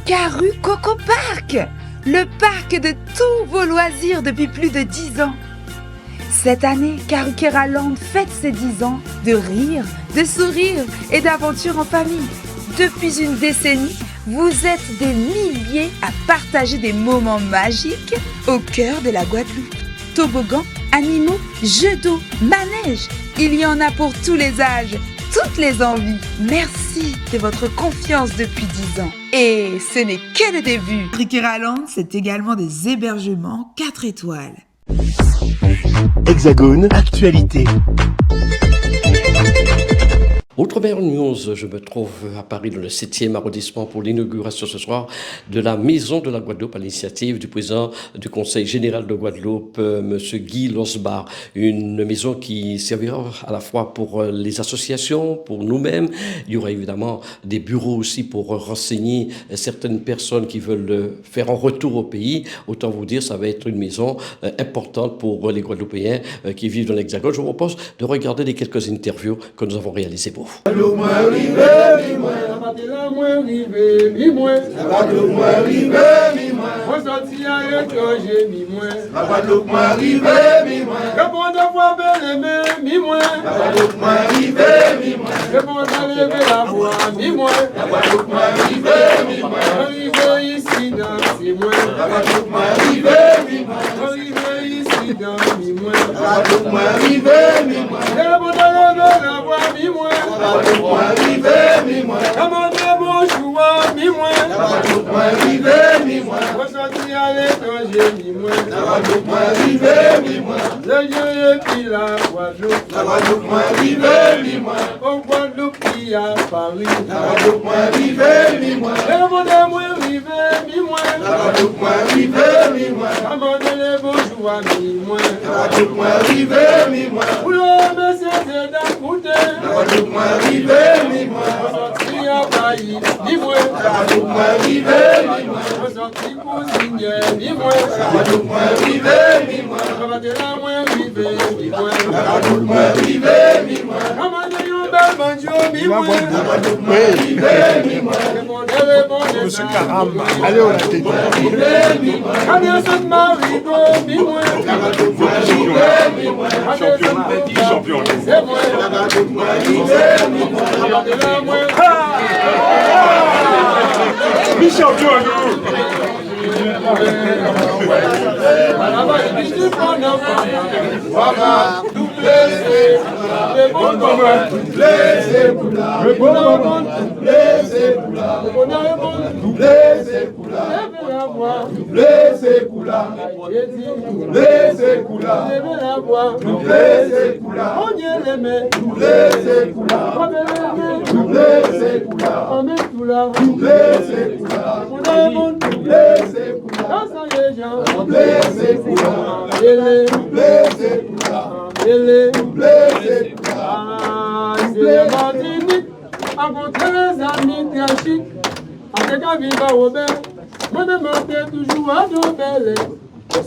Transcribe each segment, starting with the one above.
Caru Coco Park, le parc de tous vos loisirs depuis plus de 10 ans. Cette année, Karukeraland fête ses 10 ans de rire, de sourire et d'aventure en famille. Depuis une décennie, vous êtes des milliers à partager des moments magiques au cœur de la Guadeloupe. Toboggans, animaux, jeux d'eau, manèges, il y en a pour tous les âges, toutes les envies. Merci de votre confiance depuis 10 ans. Et ce n'est que le début. Karukeraland, c'est également des hébergements 4 étoiles. Hexagone, actualité. Autre meilleure news, je me trouve à Paris dans le 7e arrondissement pour l'inauguration ce soir de la Maison de la Guadeloupe à l'initiative du président du Conseil général de Guadeloupe, M. Guy Losbar. Une maison qui servira à la fois pour les associations, pour nous-mêmes. Il y aura évidemment des bureaux aussi pour renseigner certaines personnes qui veulent faire un retour au pays. Autant vous dire, ça va être une maison importante pour les Guadeloupéens qui vivent dans l'Hexagone. Je vous propose de regarder les quelques interviews que nous avons réalisées pour vous. Monsieur Caramba, allez on a été champion. Mi-champion à nous.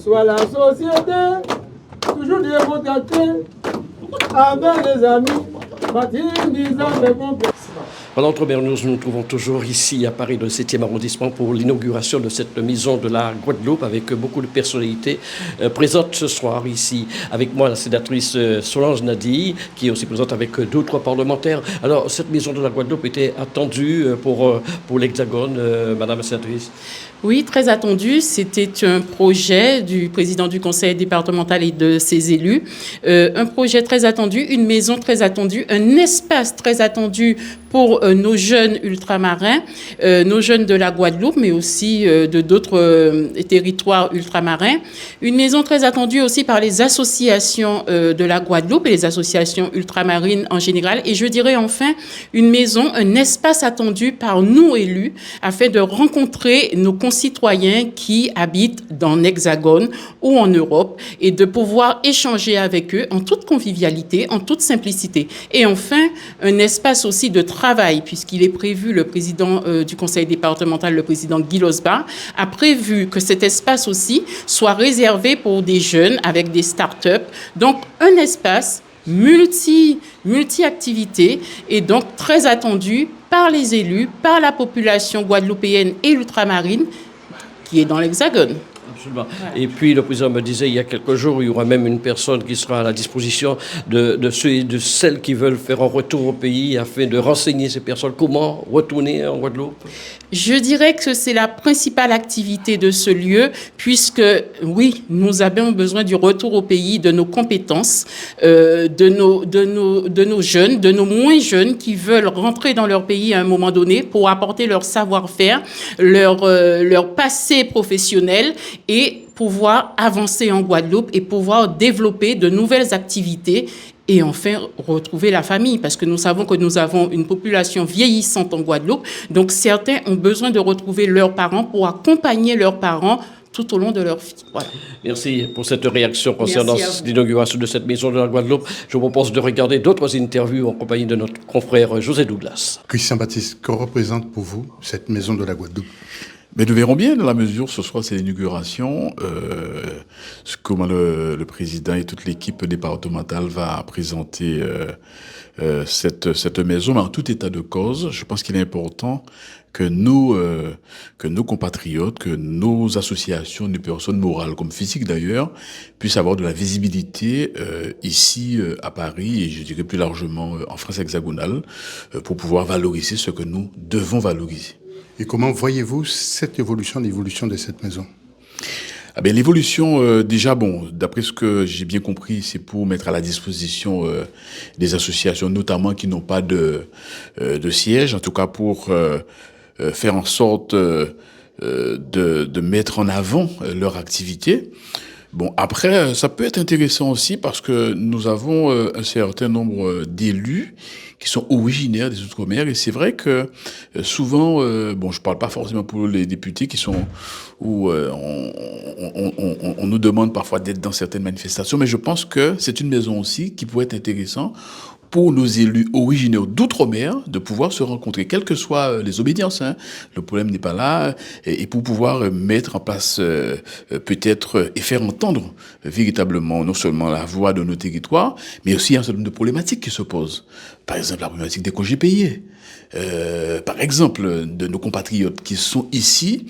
Soit la société, toujours des contacts avec les amis, bâtir des hommes Voilà, entre nous nous trouvons toujours ici à Paris, dans le 7e arrondissement, pour l'inauguration de cette maison de la Guadeloupe avec beaucoup de personnalités présentes ce soir ici. Avec moi, la sénatrice Solange Nadi, qui est aussi présente avec d'autres parlementaires. Alors, cette maison de la Guadeloupe était attendue pour l'Hexagone, Madame la sénatrice? Oui, très attendu. C'était un projet du président du conseil départemental et de ses élus. Un projet très attendu, une maison très attendue, un espace très attendu pour nos jeunes ultramarins, nos jeunes de la Guadeloupe, mais aussi de d'autres territoires ultramarins. Une maison très attendue aussi par les associations de la Guadeloupe et les associations ultramarines en général. Et je dirais enfin une maison, un espace attendu par nous élus afin de rencontrer nos concitoyens qui habitent dans l'Hexagone ou en Europe et de pouvoir échanger avec eux en toute convivialité, en toute simplicité. Et enfin, un espace aussi de travail, puisqu'il est prévu, le président du conseil départemental, le président Guy Losbar, a prévu que cet espace aussi soit réservé pour des jeunes avec des start-up. Donc, un espace multi-activités et donc très attendu par les élus, par la population guadeloupéenne et ultramarine qui est dans l'Hexagone. Absolument. Et puis le président me disait il y a quelques jours, il y aura même une personne qui sera à la disposition de ceux et de celles qui veulent faire un retour au pays afin de renseigner ces personnes comment retourner en Guadeloupe. Je dirais que c'est la principale activité de ce lieu, puisque, oui, nous avons besoin du retour au pays, de nos compétences, de nos jeunes, de nos moins jeunes qui veulent rentrer dans leur pays à un moment donné pour apporter leur savoir-faire, leur passé professionnel et pouvoir avancer en Guadeloupe et pouvoir développer de nouvelles activités et enfin retrouver la famille, parce que nous savons que nous avons une population vieillissante en Guadeloupe, donc certains ont besoin de retrouver leurs parents pour accompagner leurs parents tout au long de leur vie. Voilà. Merci pour cette réaction concernant Merci l'inauguration de cette maison de la Guadeloupe. Je vous propose de regarder d'autres interviews en compagnie de notre confrère José Douglas. Christian Baptiste, que représente pour vous cette maison de la Guadeloupe ? Mais nous verrons bien dans la mesure, ce soir c'est l'inauguration, comment le président et toute l'équipe départementale va présenter cette maison. Mais en tout état de cause, je pense qu'il est important que nos compatriotes, que nos associations de personnes morales comme physiques d'ailleurs, puissent avoir de la visibilité ici à Paris et je dirais plus largement en France hexagonale pour pouvoir valoriser ce que nous devons valoriser. Et comment voyez-vous cette évolution, l'évolution de cette maison ? Ah ben, l'évolution, déjà, bon, d'après ce que j'ai bien compris, c'est pour mettre à la disposition des associations, notamment qui n'ont pas de siège, en tout cas pour faire en sorte de mettre en avant leur activité. Bon, après, ça peut être intéressant aussi parce que nous avons un certain nombre d'élus qui sont originaires des Outre-mer et c'est vrai que souvent, bon, je parle pas forcément pour les députés qui sont où on nous demande parfois d'être dans certaines manifestations, mais je pense que c'est une maison aussi qui pourrait être intéressant pour nos élus originaires d'outre-mer de pouvoir se rencontrer, quelles que soient les obédiences. Hein. Le problème n'est pas là. Et pour pouvoir mettre en place peut-être et faire entendre véritablement non seulement la voix de nos territoires, mais aussi un certain nombre de problématiques qui se posent. Par exemple, la problématique des congés payés. Par exemple, de nos compatriotes qui sont ici,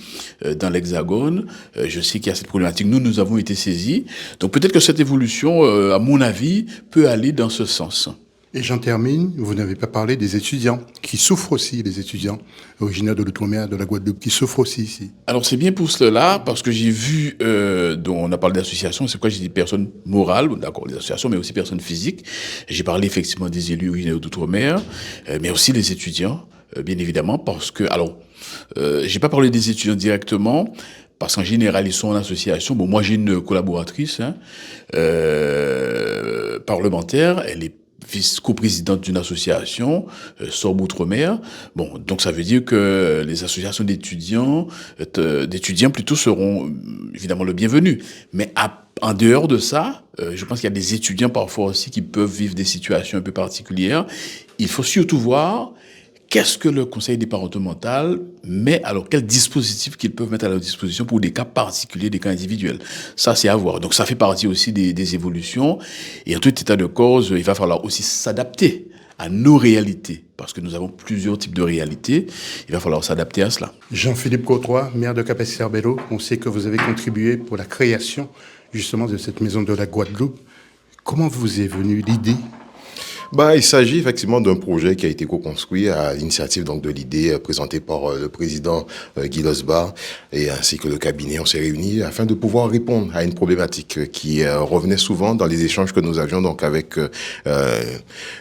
dans l'Hexagone. Je sais qu'il y a cette problématique. Nous avons été saisis. Donc peut-être que cette évolution, à mon avis, peut aller dans ce sens. Et j'en termine, vous n'avez pas parlé des étudiants, qui souffrent aussi, les étudiants originaires de l'Outre-mer, de la Guadeloupe, qui souffrent aussi ici. Alors c'est bien pour cela, parce que j'ai vu, dont on a parlé d'associations, c'est quoi, j'ai dit personnes morales, d'accord, les associations, mais aussi personnes physiques. J'ai parlé effectivement des élus originaires d'Outre-mer, mais aussi des étudiants, bien évidemment, parce que, alors, j'ai pas parlé des étudiants directement, parce qu'en général, ils sont en association. Bon, moi, j'ai une collaboratrice, parlementaire, elle est vice-coprésidente d'une association, Sorbe Outre-mer. Bon, donc ça veut dire que les associations d'étudiants plutôt seront évidemment le bienvenu. Mais en dehors de ça, je pense qu'il y a des étudiants parfois aussi qui peuvent vivre des situations un peu particulières. Il faut surtout voir qu'est-ce que le conseil départemental met, alors quel dispositif qu'ils peuvent mettre à leur disposition pour des cas particuliers, des cas individuels. Ça, c'est à voir. Donc ça fait partie aussi des évolutions. Et en tout état de cause, il va falloir aussi s'adapter à nos réalités, parce que nous avons plusieurs types de réalités. Il va falloir s'adapter à cela. Jean-Philippe Côtois, maire de Capesterre-Belle-Eau, on sait que vous avez contribué pour la création justement de cette maison de la Guadeloupe. Comment vous est venue l'idée ? Il s'agit effectivement d'un projet qui a été co-construit à l'initiative donc de l'idée présentée par le président Guy Losbar et ainsi que le cabinet. On s'est réunis afin de pouvoir répondre à une problématique qui revenait souvent dans les échanges que nous avions donc avec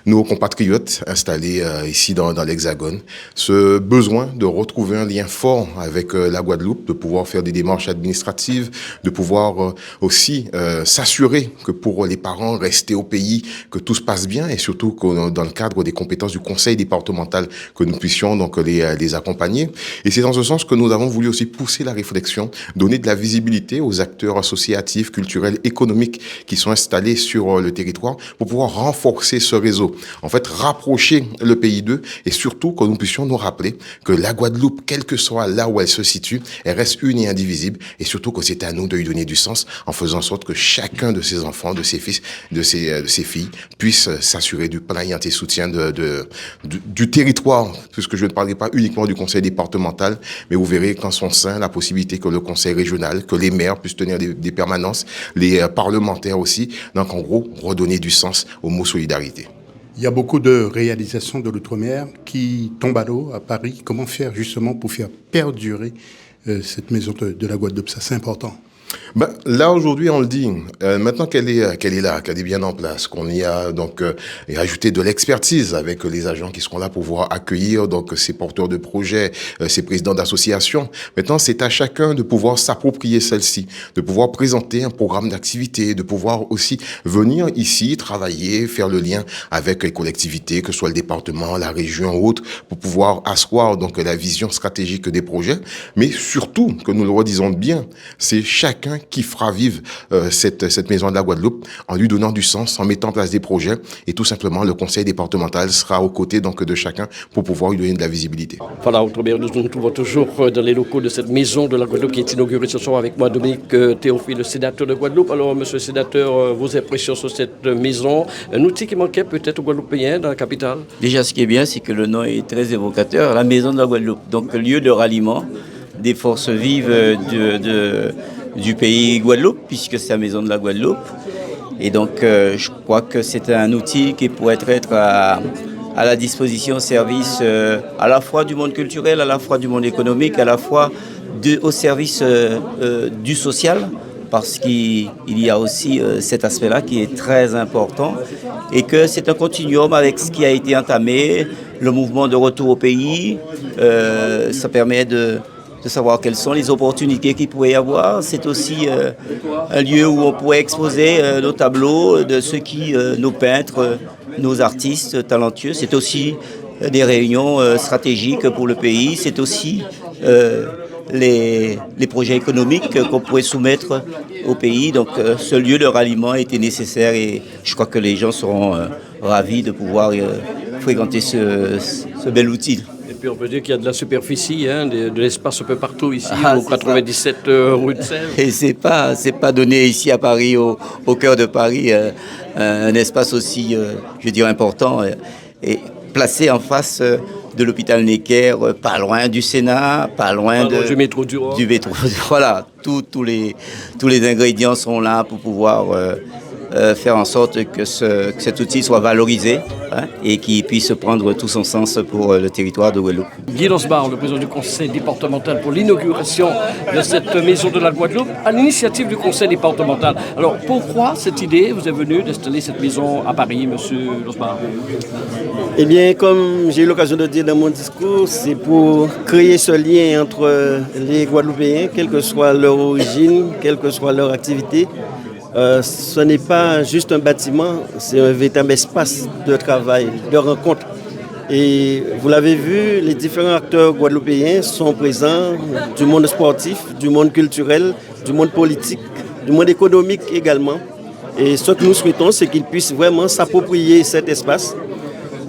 nos compatriotes installés ici dans l'Hexagone. Ce besoin de retrouver un lien fort avec la Guadeloupe, de pouvoir faire des démarches administratives, de pouvoir aussi s'assurer que pour les parents rester au pays, que tout se passe bien et surtout surtout que dans le cadre des compétences du conseil départemental, que nous puissions donc les accompagner. Et c'est dans ce sens que nous avons voulu aussi pousser la réflexion, donner de la visibilité aux acteurs associatifs, culturels, économiques qui sont installés sur le territoire pour pouvoir renforcer ce réseau. En fait, rapprocher le pays d'eux et surtout que nous puissions nous rappeler que la Guadeloupe, quel que soit là où elle se situe, elle reste une et indivisible et surtout que c'est à nous de lui donner du sens en faisant en sorte que chacun de ses enfants, de ses fils, de ses filles puisse s'assurer du plein et soutien du territoire, puisque je ne parlerai pas uniquement du conseil départemental, mais vous verrez qu'en son sein, la possibilité que le conseil régional, que les maires puissent tenir des permanences, les parlementaires aussi. Donc en gros, redonner du sens au mot solidarité. Il y a beaucoup de réalisations de l'outre-mer qui tombent à l'eau à Paris. Comment faire justement pour faire perdurer cette maison de la Guadeloupe? Ça, c'est important. Là aujourd'hui on le dit, maintenant qu'elle est là, qu'elle est bien en place, qu'on y a donc ajouté de l'expertise avec les agents qui seront là pour pouvoir accueillir donc ces porteurs de projets, ces présidents d'associations. Maintenant c'est à chacun de pouvoir s'approprier celle-ci, de pouvoir présenter un programme d'activité, de pouvoir aussi venir ici travailler, faire le lien avec les collectivités, que ce soit le département, la région ou autre, pour pouvoir asseoir donc la vision stratégique des projets. Mais surtout, que nous le redisons bien, c'est chacun qui fera vivre cette maison de la Guadeloupe en lui donnant du sens, en mettant en place des projets et tout simplement le conseil départemental sera aux côtés donc de chacun pour pouvoir lui donner de la visibilité. Voilà, autrement, nous nous trouvons toujours dans les locaux de cette maison de la Guadeloupe qui est inaugurée ce soir avec moi, Dominique Théophile, le sénateur de Guadeloupe. Alors, monsieur le sénateur, vos impressions sur cette maison, un outil qui manquait peut-être aux Guadeloupéens dans la capitale? Déjà, ce qui est bien, c'est que le nom est très évocateur, la maison de la Guadeloupe. Donc, lieu de ralliement des forces vives du pays Guadeloupe, puisque c'est la maison de la Guadeloupe. Et donc, je crois que c'est un outil qui pourrait être à la disposition au service à la fois du monde culturel, à la fois du monde économique, à la fois au service du social, parce qu'il y a aussi cet aspect-là qui est très important et que c'est un continuum avec ce qui a été entamé, le mouvement de retour au pays. Ça permet de savoir quelles sont les opportunités qu'il pourrait y avoir. C'est aussi un lieu où on pourrait exposer nos tableaux de ceux qui, nos peintres, nos artistes talentueux. C'est aussi des réunions stratégiques pour le pays. C'est aussi les projets économiques qu'on pourrait soumettre au pays. Donc ce lieu de ralliement était nécessaire et je crois que les gens seront ravis de pouvoir fréquenter ce bel outil. Et puis on peut dire qu'il y a de la superficie, de l'espace un peu partout ici, au 97 rue de Sèvres. Et c'est pas donné ici à Paris, au cœur de Paris, un espace aussi, je dirais, important et placé en face de l'hôpital Necker, pas loin du Sénat, pas loin du métro du Roi. Du métro. Voilà, tous les ingrédients sont là pour pouvoir faire en sorte que cet outil soit valorisé et qu'il puisse prendre tout son sens pour le territoire de Guadeloupe. Guy Losbar, le président du conseil départemental pour l'inauguration de cette maison de la Guadeloupe, à l'initiative du conseil départemental. Alors pourquoi cette idée vous est venue d'installer cette maison à Paris, monsieur Losbar? Eh bien, comme j'ai eu l'occasion de dire dans mon discours, c'est pour créer ce lien entre les Guadeloupéens, quelle que soit leur origine, quelle que soit leur activité. Ce n'est pas juste un bâtiment, c'est un véritable espace de travail, de rencontre. Et vous l'avez vu, les différents acteurs guadeloupéens sont présents, du monde sportif, du monde culturel, du monde politique, du monde économique également. Et ce que nous souhaitons, c'est qu'ils puissent vraiment s'approprier cet espace.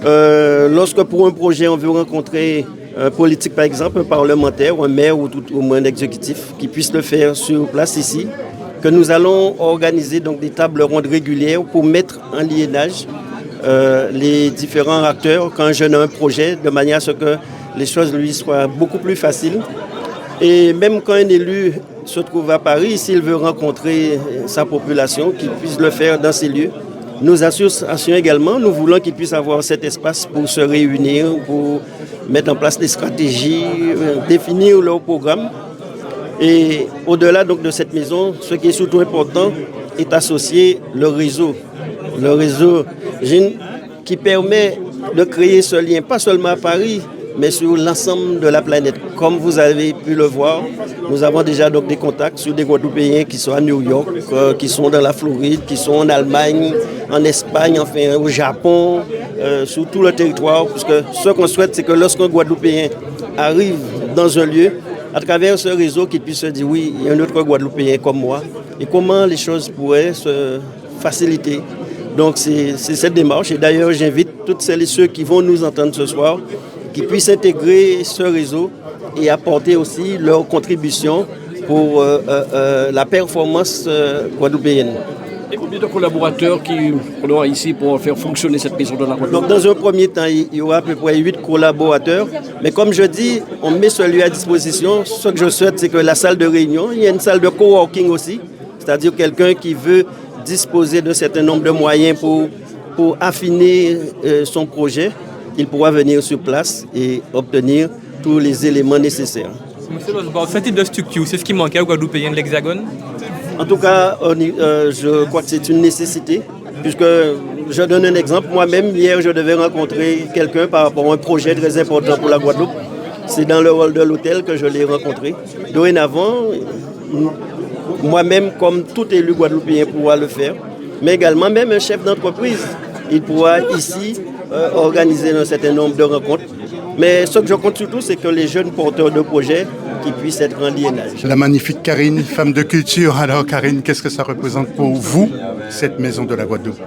Lorsque pour un projet, on veut rencontrer un politique, par exemple, un parlementaire, un maire ou tout au moins un exécutif, qui puisse le faire sur place ici, que nous allons organiser donc des tables rondes régulières pour mettre en liaisage les différents acteurs quand un jeune a un projet, de manière à ce que les choses lui soient beaucoup plus faciles. Et même quand un élu se trouve à Paris, s'il veut rencontrer sa population, qu'il puisse le faire dans ces lieux. Nos associations également, nous voulons qu'ils puissent avoir cet espace pour se réunir, pour mettre en place des stratégies, définir leur programme. Et au-delà donc de cette maison, ce qui est surtout important est associer le réseau qui permet de créer ce lien, pas seulement à Paris, mais sur l'ensemble de la planète. Comme vous avez pu le voir, nous avons déjà donc des contacts sur des Guadeloupéens qui sont à New York, qui sont dans la Floride, qui sont en Allemagne, en Espagne, enfin au Japon, sur tout le territoire, puisque ce qu'on souhaite, c'est que lorsqu'un Guadeloupéen arrive dans un lieu, à travers ce réseau, qu'il puisse se dire oui, il y a un autre Guadeloupéen comme moi, et comment les choses pourraient se faciliter. Donc c'est cette démarche, et d'ailleurs j'invite toutes celles et ceux qui vont nous entendre ce soir, qui puissent intégrer ce réseau et apporter aussi leur contribution pour la performance guadeloupéenne. Et combien de collaborateurs qui seront ici pour faire fonctionner cette maison de la Guadeloupe? Donc, dans un premier temps, il y aura à peu près 8 collaborateurs. Mais comme je dis, on met ce lieu à disposition. Ce que je souhaite, c'est que la salle de réunion, il y a une salle de coworking aussi, c'est-à-dire quelqu'un qui veut disposer d'un certain nombre de moyens pour affiner son projet, il pourra venir sur place et obtenir tous les éléments nécessaires. Monsieur Losbar, ce type de structure, c'est ce qui manquait aux Guadeloupéens de l'Hexagone? En tout cas, je crois que c'est une nécessité, puisque je donne un exemple. Moi-même, hier, je devais rencontrer quelqu'un par rapport à un projet très important pour la Guadeloupe. C'est dans le hall de l'hôtel que je l'ai rencontré. Dorénavant, moi-même, comme tout élu guadeloupéen, pourra le faire, mais également même un chef d'entreprise. Il pourra ici organiser un certain nombre de rencontres. Mais ce que je compte surtout, c'est que les jeunes porteurs de projets qui puissent être en liénage. La magnifique Karine, femme de culture. Alors Karine, qu'est-ce que ça représente pour vous, cette maison de la Guadeloupe?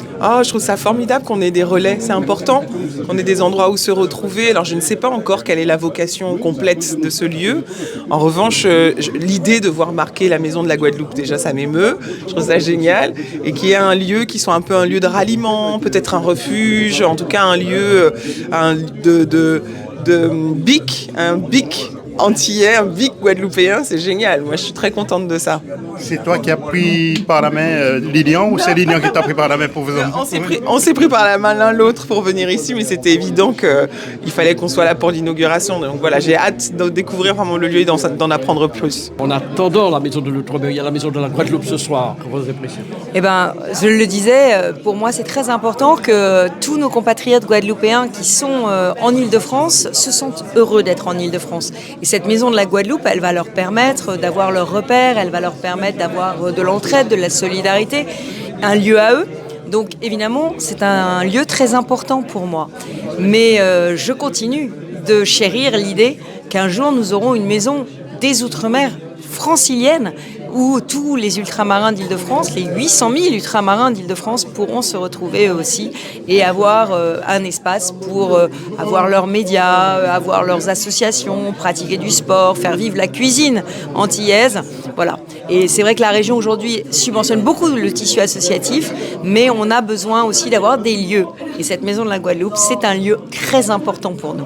Je trouve ça formidable qu'on ait des relais, c'est important, qu'on ait des endroits où se retrouver. Alors je ne sais pas encore quelle est la vocation complète de ce lieu. En revanche, l'idée de voir marquer la maison de la Guadeloupe, déjà ça m'émeut, je trouve ça génial. Et qu'il y ait un lieu qui soit un peu un lieu de ralliement, peut-être un refuge, en tout cas un lieu de bic, un bic antillais, un bic guadeloupéen, c'est génial. Moi, je suis très contente de ça. C'est toi qui as pris par la main Lilian ou c'est Lilian qui t'a pris par la main pour vous emmener? On s'est pris par la main l'un l'autre pour venir ici, mais c'était évident qu'il fallait qu'on soit là pour l'inauguration. Donc voilà, j'ai hâte de découvrir vraiment le lieu et d'en apprendre plus. En attendant la maison de l'Outre-mer, il y a la maison de la Guadeloupe ce soir. Comment vous appréciez? Je le disais, pour moi, c'est très important que tous nos compatriotes guadeloupéens qui sont en Île-de-France se sentent heureux d'être en Île-de-France. Et cette maison de la Guadeloupe, elle va leur permettre d'avoir leurs repères, elle va leur permettre d'avoir de l'entraide, de la solidarité, un lieu à eux. Donc évidemment, c'est un lieu très important pour moi. Mais je continue de chérir l'idée qu'un jour nous aurons une maison des Outre-mer francilienne où tous les ultramarins d'Île-de-France, les 800 000 ultramarins d'Île-de-France pourront se retrouver eux aussi et avoir un espace pour avoir leurs médias, avoir leurs associations, pratiquer du sport, faire vivre la cuisine antillaise. Voilà. Et c'est vrai que la région aujourd'hui subventionne beaucoup le tissu associatif, mais on a besoin aussi d'avoir des lieux. Et cette maison de la Guadeloupe, c'est un lieu très important pour nous.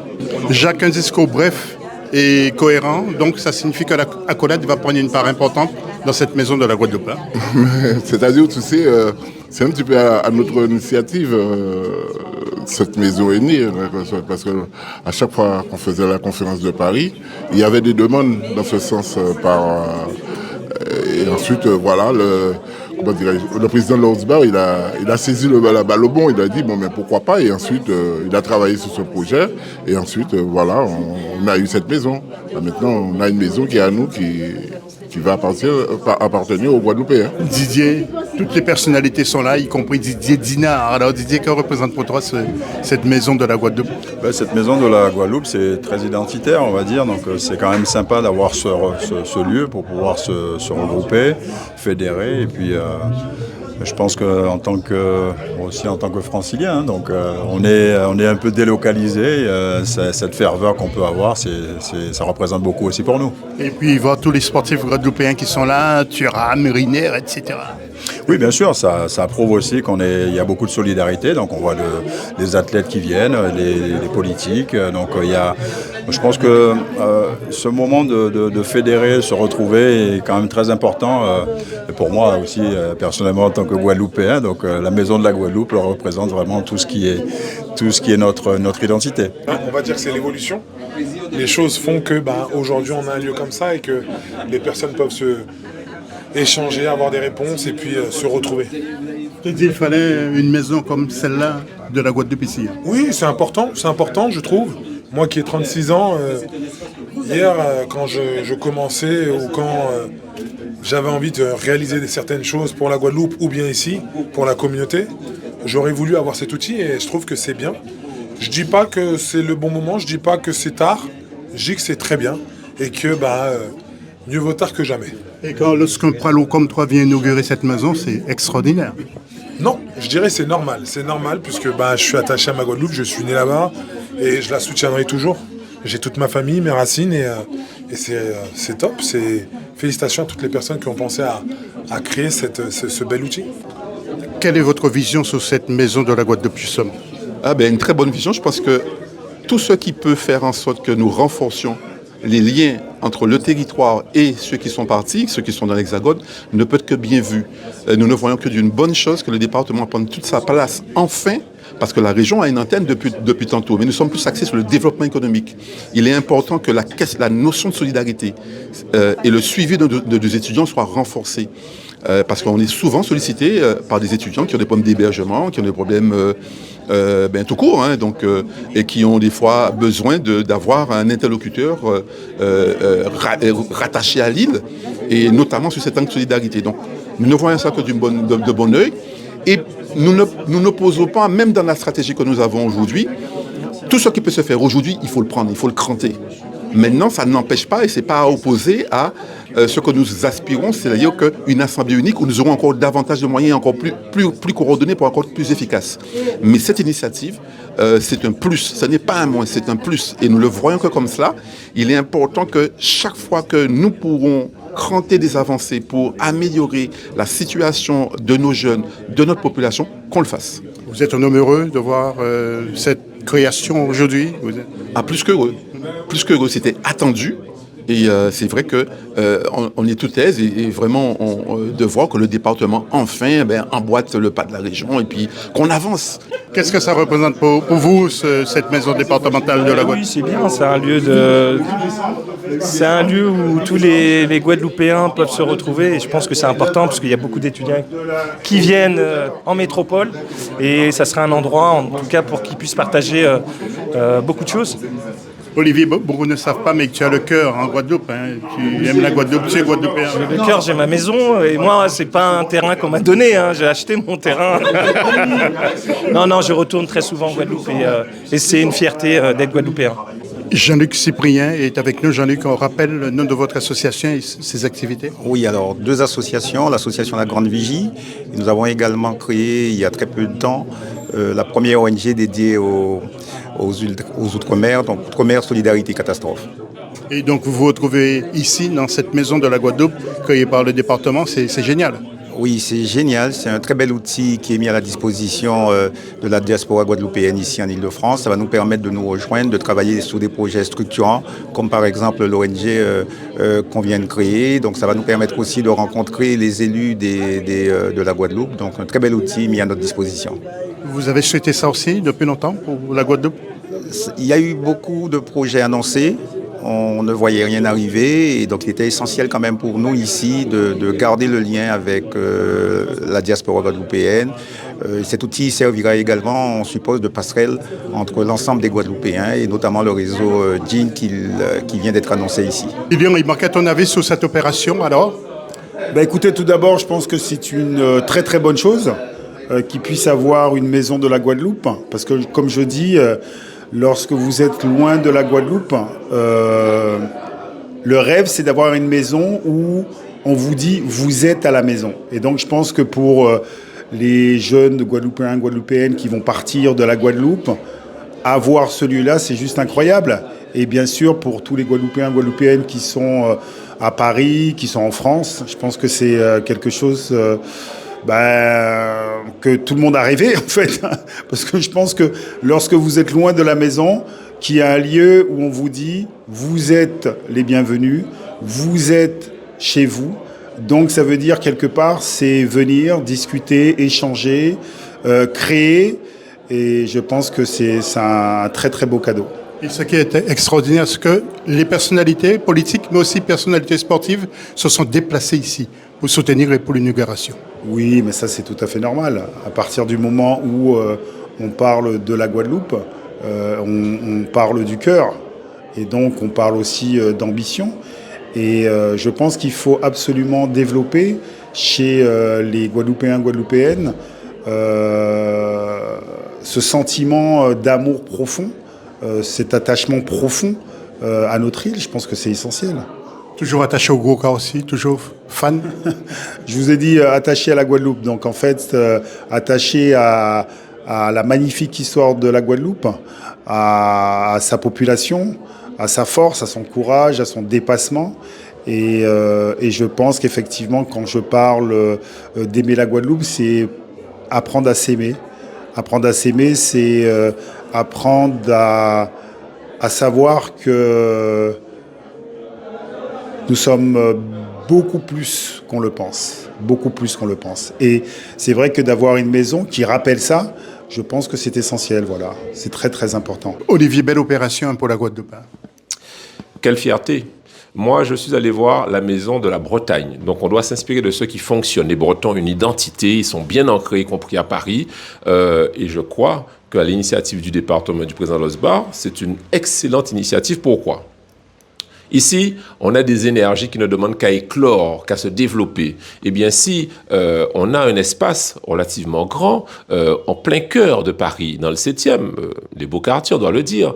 Jacques, un discours bref et cohérent, donc ça signifie que l'accolade va prendre une part importante dans cette maison de la Guadeloupe. C'est-à-dire, tu sais, c'est un petit peu à notre initiative cette maison est née, parce que à chaque fois qu'on faisait la conférence de Paris, il y avait des demandes dans ce sens et ensuite, voilà, le président Losbar, il a saisi la balle au bon, il a dit, bon, mais pourquoi pas, et ensuite, il a travaillé sur ce projet, et ensuite, voilà, on a eu cette maison. Là, maintenant, on a une maison qui est à nous, qui va appartenir aux Guadeloupéens. Didier, toutes les personnalités sont là, y compris Didier Dinard. Alors Didier, que représente pour toi cette maison de la Guadeloupe? Cette maison de la Guadeloupe, c'est très identitaire, on va dire. Donc c'est quand même sympa d'avoir ce lieu pour pouvoir se regrouper, fédérer. Et puis je pense qu'en tant que francilien, donc on est un peu délocalisé. Cette ferveur qu'on peut avoir, ça représente beaucoup aussi pour nous. Et puis voir tous les sportifs guadeloupéens qui sont là, Thuram, Riner, etc. Oui, bien sûr, ça prouve aussi il y a beaucoup de solidarité. Donc on voit les athlètes qui viennent, les politiques. Donc je pense que ce moment de fédérer, se retrouver est quand même très important. Pour moi aussi, personnellement, en tant que Guadeloupéen, donc la maison de la Guadeloupe représente vraiment tout ce qui est notre identité. On va dire que c'est l'évolution. Les choses font que aujourd'hui on a un lieu comme ça et que les personnes peuvent se échanger, avoir des réponses et puis se retrouver. Tu dis qu'il fallait une maison comme celle-là de la Guadeloupe ici. Oui, c'est important, je trouve. Moi qui ai 36 ans, hier quand je commençais ou quand j'avais envie de réaliser certaines choses pour la Guadeloupe ou bien ici, pour la communauté, j'aurais voulu avoir cet outil et je trouve que c'est bien. Je dis pas que c'est le bon moment, je dis pas que c'est tard, je dis que c'est très bien et que mieux vaut tard que jamais. Et lorsqu'un pralot comme toi vient inaugurer cette maison, c'est extraordinaire. Non, je dirais c'est normal. C'est normal puisque je suis attaché à ma Guadeloupe, je suis né là-bas et je la soutiendrai toujours. J'ai toute ma famille, mes racines et c'est top. Félicitations à toutes les personnes qui ont pensé à créer ce bel outil. Quelle est votre vision sur cette maison de la Guadeloupe-Jussomme? Une très bonne vision. Je pense que tout ce qui peut faire en sorte que nous renforcions les liens entre le territoire et ceux qui sont partis, ceux qui sont dans l'Hexagone, ne peut être que bien vu. Nous ne voyons que d'une bonne chose que le département prenne toute sa place, enfin, parce que la région a une antenne depuis tantôt, mais nous sommes plus axés sur le développement économique. Il est important que la notion de solidarité et le suivi de nos étudiants soient renforcés. Parce qu'on est souvent sollicité par des étudiants qui ont des problèmes d'hébergement, qui ont des problèmes tout court, et qui ont des fois besoin d'avoir un interlocuteur rattaché à l'île, et notamment sur cet angle de solidarité. Donc nous ne voyons ça que de bon œil, et nous n'opposons pas, même dans la stratégie que nous avons aujourd'hui, tout ce qui peut se faire aujourd'hui, il faut le prendre, il faut le cranter. Maintenant, ça n'empêche pas, et ce n'est pas à opposer à ce que nous aspirons, c'est-à-dire qu'une assemblée unique où nous aurons encore davantage de moyens, encore plus coordonnés pour encore plus efficaces. Mais cette initiative, c'est un plus, ce n'est pas un moins, c'est un plus. Et nous le voyons que comme cela, il est important que chaque fois que nous pourrons cranter des avancées pour améliorer la situation de nos jeunes, de notre population, qu'on le fasse. Vous êtes un homme heureux de voir cette création aujourd'hui? Plus qu'heureux. Plus qu'heureux, c'était attendu. Et c'est vrai qu'on est tout aise et vraiment de voir que le département enfin emboîte le pas de la région et puis qu'on avance. Qu'est-ce que ça représente pour vous, cette maison départementale de la Guadeloupe? Oui, c'est bien, c'est un lieu où tous les Guadeloupéens peuvent se retrouver et je pense que c'est important parce qu'il y a beaucoup d'étudiants qui viennent en métropole et ça sera un endroit en tout cas pour qu'ils puissent partager beaucoup de choses. Olivier, beaucoup ne savent pas, mais tu as le cœur en Guadeloupe. Tu aimes la Guadeloupe, tu es Guadeloupéen. J'ai le cœur, j'ai ma maison, et moi, c'est pas un terrain qu'on m'a donné, j'ai acheté mon terrain. Non, je retourne très souvent en Guadeloupe, et c'est une fierté d'être Guadeloupéen. Jean-Luc Cyprien est avec nous. Jean-Luc, on rappelle le nom de votre association et ses activités? Oui, alors 2 associations, l'association La Grande Vigie. Et nous avons également créé, il y a très peu de temps, la première ONG dédiée aux Outre-mer, donc Outre-mer Solidarité Catastrophe. Et donc vous vous retrouvez ici, dans cette maison de la Guadeloupe, créée par le département, c'est génial. Oui, c'est génial. C'est un très bel outil qui est mis à la disposition de la diaspora guadeloupéenne ici en Ile-de-France. Ça va nous permettre de nous rejoindre, de travailler sur des projets structurants, comme par exemple l'ONG qu'on vient de créer. Donc ça va nous permettre aussi de rencontrer les élus de la Guadeloupe. Donc un très bel outil mis à notre disposition. Vous avez souhaité ça aussi depuis longtemps pour la Guadeloupe? Il y a eu beaucoup de projets annoncés. On ne voyait rien arriver et donc il était essentiel quand même pour nous ici de garder le lien avec la diaspora guadeloupéenne. Cet outil servira également, on suppose, de passerelle entre l'ensemble des Guadeloupéens et notamment le réseau JIN qui vient d'être annoncé ici. Eh bien, il manquait ton avis sur cette opération alors? Écoutez, tout d'abord, je pense que c'est une très très bonne chose qu'il puisse avoir une maison de la Guadeloupe parce que, comme je dis, lorsque vous êtes loin de la Guadeloupe, le rêve, c'est d'avoir une maison où on vous dit « vous êtes à la maison ». Et donc, je pense que pour les jeunes Guadeloupéens, Guadeloupéennes qui vont partir de la Guadeloupe, avoir celui-là, c'est juste incroyable. Et bien sûr, pour tous les Guadeloupéens, Guadeloupéennes qui sont à Paris, qui sont en France, je pense que c'est quelque chose... que tout le monde a rêvé en fait, parce que je pense que lorsque vous êtes loin de la maison, qu'il y a un lieu où on vous dit vous êtes les bienvenus, vous êtes chez vous, donc ça veut dire quelque part c'est venir, discuter, échanger, créer, et je pense que c'est un très très beau cadeau. Et ce qui est extraordinaire, c'est que les personnalités politiques, mais aussi personnalités sportives, se sont déplacées ici pour soutenir et pour l'inauguration. Oui, mais ça c'est tout à fait normal. À partir du moment où on parle de la Guadeloupe, on parle du cœur. Et donc on parle aussi d'ambition. Et je pense qu'il faut absolument développer chez les Guadeloupéens, Guadeloupéennes, ce sentiment d'amour profond, cet attachement profond à notre île, je pense que c'est essentiel. Toujours attaché au gros cas aussi, toujours fan. Je vous ai dit attaché à la Guadeloupe, donc en fait attaché à la magnifique histoire de la Guadeloupe, à sa population, à sa force, à son courage, à son dépassement. Et je pense qu'effectivement, quand je parle d'aimer la Guadeloupe, c'est apprendre à s'aimer. Apprendre à s'aimer, c'est apprendre à savoir que nous sommes beaucoup plus qu'on le pense. Beaucoup plus qu'on le pense. Et c'est vrai que d'avoir une maison qui rappelle ça, je pense que c'est essentiel, voilà. C'est très très important. Olivier, belle opération pour la Guadeloupe. Quelle fierté! Moi, je suis allé voir la maison de la Bretagne. Donc, on doit s'inspirer de ceux qui fonctionnent. Les Bretons ont une identité, ils sont bien ancrés, y compris à Paris. Et je crois qu'à l'initiative du département du président Losbar, c'est une excellente initiative. Pourquoi ? Ici, on a des énergies qui ne demandent qu'à éclore, qu'à se développer. Eh bien, si on a un espace relativement grand, en plein cœur de Paris, dans le 7e, les beaux quartiers, on doit le dire,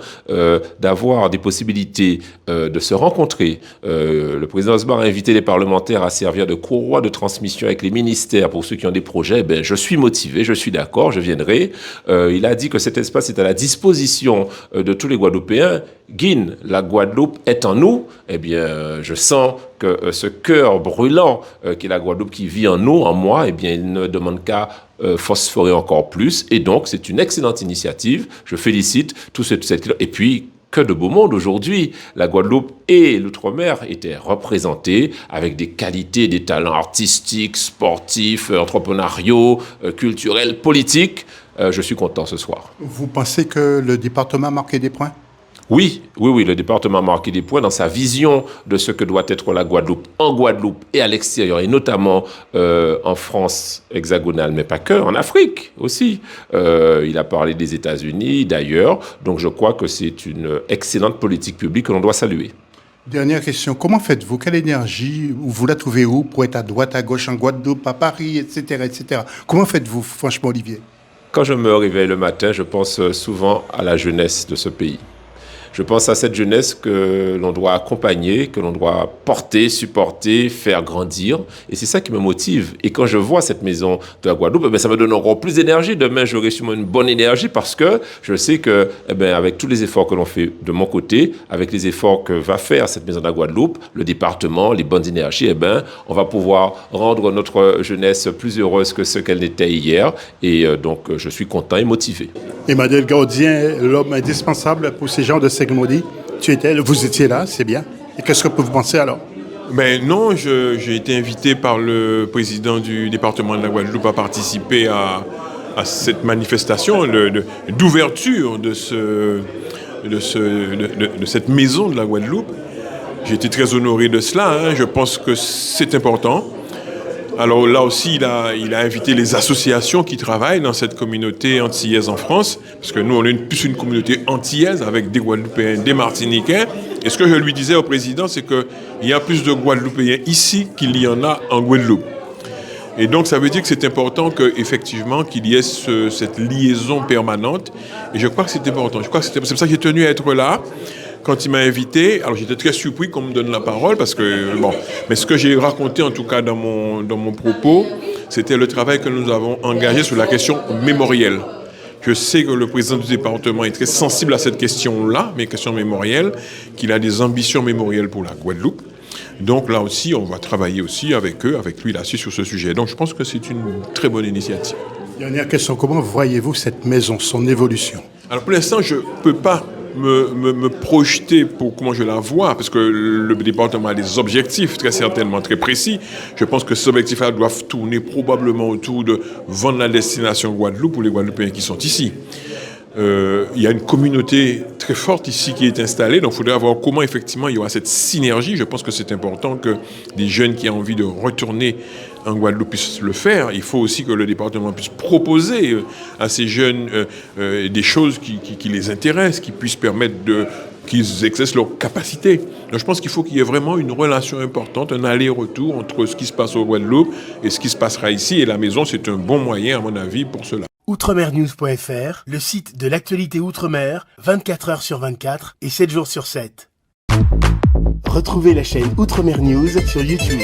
d'avoir des possibilités de se rencontrer. Le président Osbar a invité les parlementaires à servir de courroie de transmission avec les ministères pour ceux qui ont des projets. Ben, je suis motivé, je suis d'accord, je viendrai. Il a dit que cet espace est à la disposition de tous les Guadeloupéens. Guine, la Guadeloupe est en nous. Eh bien, je sens que ce cœur brûlant qui est la Guadeloupe qui vit en nous, en moi, eh bien, il ne demande qu'à phosphorer encore plus. Et donc, c'est une excellente initiative. Je félicite tous cette... Et puis, que de beau monde aujourd'hui. La Guadeloupe et l'Outre-mer étaient représentés avec des qualités, des talents artistiques, sportifs, entrepreneuriaux, culturels, politiques. Je suis content ce soir. Vous pensez que le département a marqué des points ? Oui, le département a marqué des points dans sa vision de ce que doit être la Guadeloupe en Guadeloupe et à l'extérieur, et notamment en France hexagonale, mais pas que, en Afrique aussi. Il a parlé des États-Unis, d'ailleurs, donc je crois que c'est une excellente politique publique que l'on doit saluer. Dernière question, comment faites-vous? Quelle énergie, vous la trouvez où pour être à droite, à gauche, en Guadeloupe, à Paris, etc., etc. Comment faites-vous, franchement, Olivier? Quand je me réveille le matin, je pense souvent à la jeunesse de ce pays. Je pense à cette jeunesse que l'on doit accompagner, que l'on doit porter, supporter, faire grandir. Et c'est ça qui me motive. Et quand je vois cette maison de la Guadeloupe, ça me donne encore plus d'énergie. Demain, j'aurai sûrement une bonne énergie parce que je sais que, avec tous les efforts que l'on fait de mon côté, avec les efforts que va faire cette maison de la Guadeloupe, le département, les bonnes énergies, on va pouvoir rendre notre jeunesse plus heureuse que ce qu'elle n'était hier. Et donc, je suis content et motivé. Emmanuel Gaudien, l'homme indispensable pour ces gens de Segmodi. Vous étiez là, c'est bien. Et qu'est-ce que vous pensez alors? Non, j'ai été invité par le président du département de la Guadeloupe à participer à cette manifestation d'ouverture de cette maison de la Guadeloupe. J'ai été très honoré de cela. Je pense que c'est important. Alors là aussi, il a invité les associations qui travaillent dans cette communauté antillaise en France, parce que nous, on est plus une communauté antillaise avec des Guadeloupéens, des Martiniquais. Et ce que je lui disais au président, c'est qu'il y a plus de Guadeloupéens ici qu'il y en a en Guadeloupe. Et donc, ça veut dire que c'est important qu'effectivement, qu'il y ait cette liaison permanente. Et je crois que c'est important. Je crois que c'est pour ça que j'ai tenu à être là. Quand il m'a invité, alors j'étais très surpris qu'on me donne la parole parce que, mais ce que j'ai raconté en tout cas dans mon propos, c'était le travail que nous avons engagé sur la question mémorielle. Je sais que le président du département est très sensible à cette question-là, mais question mémorielle, qu'il a des ambitions mémorielles pour la Guadeloupe. Donc là aussi, on va travailler aussi avec eux, avec lui là-dessus sur ce sujet. Donc je pense que c'est une très bonne initiative. Dernière question, comment voyez-vous cette maison, son évolution? Alors pour l'instant, je ne peux pas me projeter pour comment je la vois, parce que le département a des objectifs très certainement très précis. Je pense que ces objectifs-là doivent tourner probablement autour de vendre la destination Guadeloupe pour les Guadeloupéens qui sont ici. Il y a une communauté très forte ici qui est installée, donc il faudrait voir comment effectivement il y aura cette synergie. Je pense que c'est important que des jeunes qui ont envie de retourner en Guadeloupe puissent le faire. Il faut aussi que le département puisse proposer à ces jeunes des choses qui les intéressent, qui puissent permettre qu'ils exercent leurs capacités. Donc je pense qu'il faut qu'il y ait vraiment une relation importante, un aller-retour entre ce qui se passe au Guadeloupe et ce qui se passera ici. Et la maison, c'est un bon moyen, à mon avis, pour cela. outremernews.fr, le site de l'actualité Outre-mer, 24 heures sur 24 et 7 jours sur 7. Retrouvez la chaîne Outremer News sur YouTube.